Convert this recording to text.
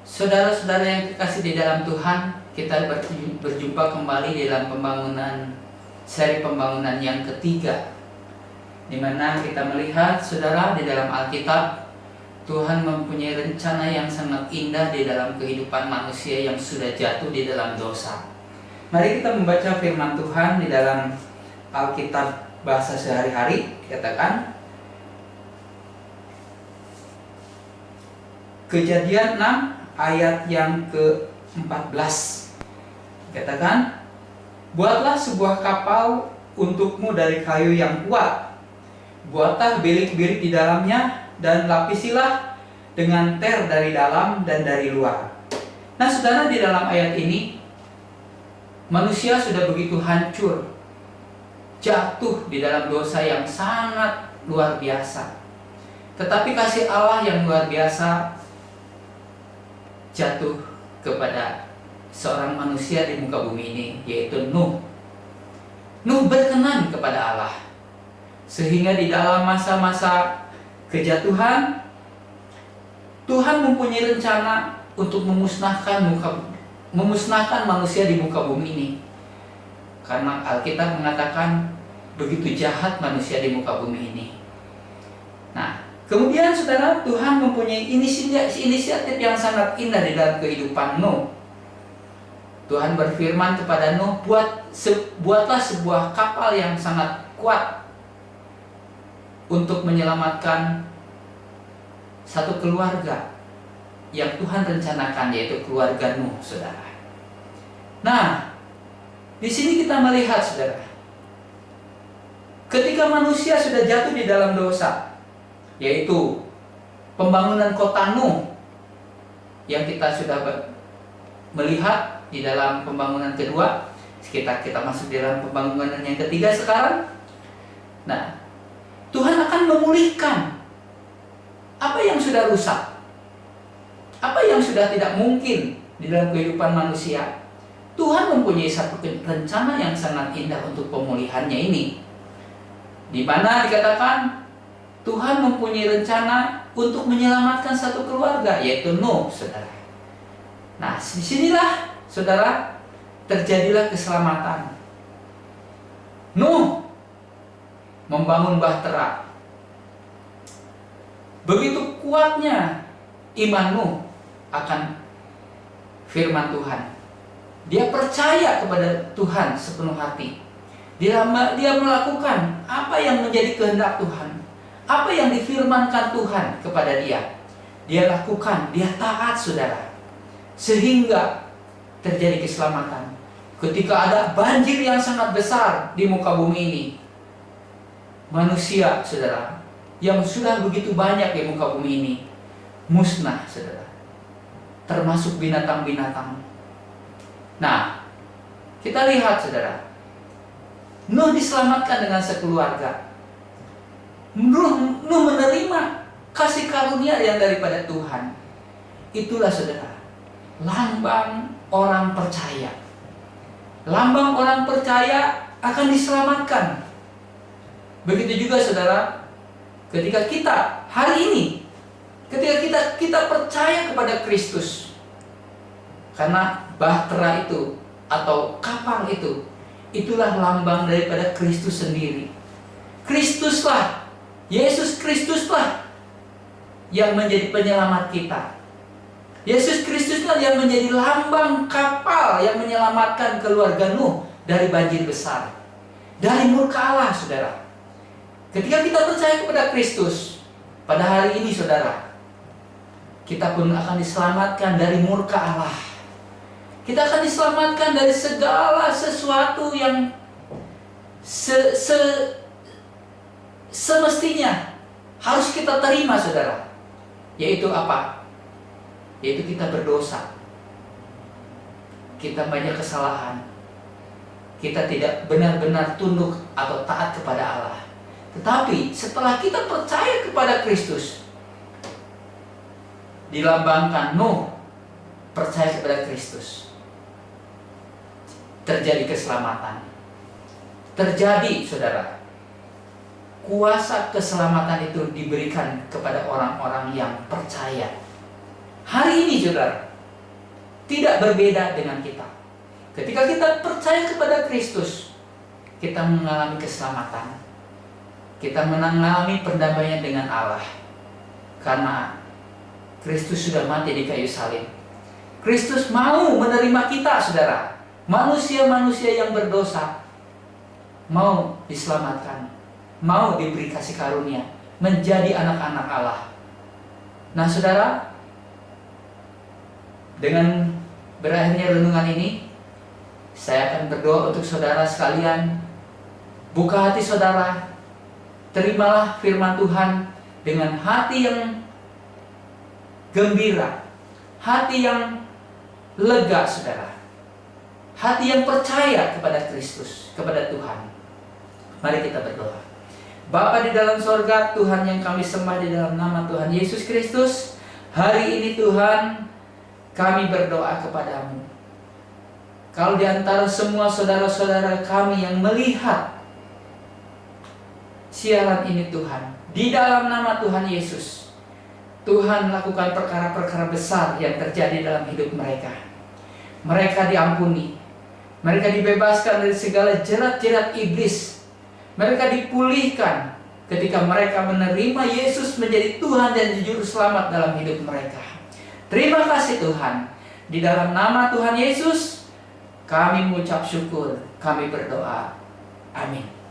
Saudara-saudara yang terkasih di dalam Tuhan, kita berjumpa kembali di dalam seri pembangunan yang ketiga, di mana kita melihat, saudara, di dalam Alkitab Tuhan mempunyai rencana yang sangat indah di dalam kehidupan manusia yang sudah jatuh di dalam dosa. Mari kita membaca firman Tuhan di dalam Alkitab bahasa sehari-hari. Katakan Kejadian 6 ayat yang ke-14. Katakan, buatlah sebuah kapal untukmu dari kayu yang kuat. Buatlah bilik-bilik di dalamnya dan lapisilah dengan ter dari dalam dan dari luar. Nah, saudara, di dalam ayat ini manusia sudah begitu hancur, jatuh di dalam dosa yang sangat luar biasa. Tetapi kasih Allah yang luar biasa jatuh kepada seorang manusia di muka bumi ini, yaitu Nuh. Nuh berkenan kepada Allah, sehingga di dalam masa-masa kejatuhan Tuhan mempunyai rencana untuk memusnahkan manusia di muka bumi ini. Karena Alkitab mengatakan begitu jahat manusia di muka bumi ini. Nah, kemudian saudara, Tuhan mempunyai inisiatif yang sangat indah di dalam kehidupan Nuh. Tuhan berfirman kepada Nuh, buatlah sebuah kapal yang sangat kuat untuk menyelamatkan satu keluarga yang Tuhan rencanakan, yaitu keluarga Nuh, saudara. Nah, di sini kita melihat, saudara, ketika manusia sudah jatuh di dalam dosa, yaitu pembangunan kota Nuh yang kita sudah melihat di dalam pembangunan kedua, sekitar kita masuk di dalam pembangunan yang ketiga sekarang. Nah, Tuhan akan memulihkan apa yang sudah rusak, apa yang sudah tidak mungkin di dalam kehidupan manusia. Tuhan mempunyai satu rencana yang sangat indah untuk pemulihannya ini, di mana dikatakan Tuhan mempunyai rencana untuk menyelamatkan satu keluarga, yaitu Nuh, saudara. Nah, disinilah, saudara, terjadilah keselamatan. Nuh membangun bahtera. Begitu kuatnya iman Nuh akan firman Tuhan. Dia percaya kepada Tuhan sepenuh hati. Dia melakukan apa yang menjadi kehendak Tuhan, apa yang difirmankan Tuhan kepada dia. Dia lakukan, dia taat, saudara, sehingga terjadi keselamatan. Ketika ada banjir yang sangat besar di muka bumi ini, manusia, saudara, yang sudah begitu banyak di muka bumi ini musnah, saudara, termasuk binatang-binatang. Nah, kita lihat, saudara, Nuh diselamatkan dengan sekeluarga. Nuh menerima kasih karunia yang daripada Tuhan. Itulah, saudara, lambang orang percaya. Lambang orang percaya akan diselamatkan. Begitu juga, saudara, ketika kita hari ini, ketika kita percaya kepada Kristus. Karena bahtera itu atau kapal itu, itulah lambang daripada Kristus sendiri. Kristuslah, Yesus Kristuslah yang menjadi penyelamat kita. Yesus Kristuslah yang menjadi lambang kapal yang menyelamatkan keluarga Nuh dari banjir besar, dari murka Allah, saudara. Ketika kita percaya kepada Kristus, pada hari ini, saudara, kita pun akan diselamatkan dari murka Allah. Kita akan diselamatkan dari segala sesuatu yang semestinya harus kita terima, saudara. Yaitu apa? Yaitu kita berdosa, kita banyak kesalahan, kita tidak benar-benar tunduk atau taat kepada Allah. Tetapi setelah kita percaya kepada Kristus, dilambangkan Nuh percaya kepada Kristus, terjadi keselamatan. Terjadi, saudara, kuasa keselamatan itu diberikan kepada orang-orang yang percaya. Hari ini, saudara, tidak berbeda dengan kita. Ketika kita percaya kepada Kristus, kita mengalami keselamatan. Kita mengalami perdamaian dengan Allah. Karena Kristus sudah mati di kayu salib. Kristus mau menerima kita, saudara. Manusia-manusia yang berdosa mau diselamatkan, mau diberi kasih karunia, menjadi anak-anak Allah. Nah, saudara, dengan berakhirnya renungan ini, saya akan berdoa untuk saudara sekalian. Buka hati saudara, terimalah firman Tuhan dengan hati yang gembira, hati yang lega, saudara. Hati yang percaya kepada Kristus, kepada Tuhan. Mari kita berdoa. Bapa di dalam sorga, Tuhan yang kami sembah di dalam nama Tuhan Yesus Kristus, hari ini Tuhan, kami berdoa kepadamu. Kalau di antara semua saudara-saudara kami yang melihat siaran ini Tuhan, di dalam nama Tuhan Yesus, Tuhan lakukan perkara-perkara besar yang terjadi dalam hidup mereka. Mereka diampuni, mereka dibebaskan dari segala jerat-jerat iblis. Mereka dipulihkan ketika mereka menerima Yesus menjadi Tuhan dan Juru Selamat dalam hidup mereka. Terima kasih Tuhan. Di dalam nama Tuhan Yesus, kami mengucap syukur, kami berdoa. Amin.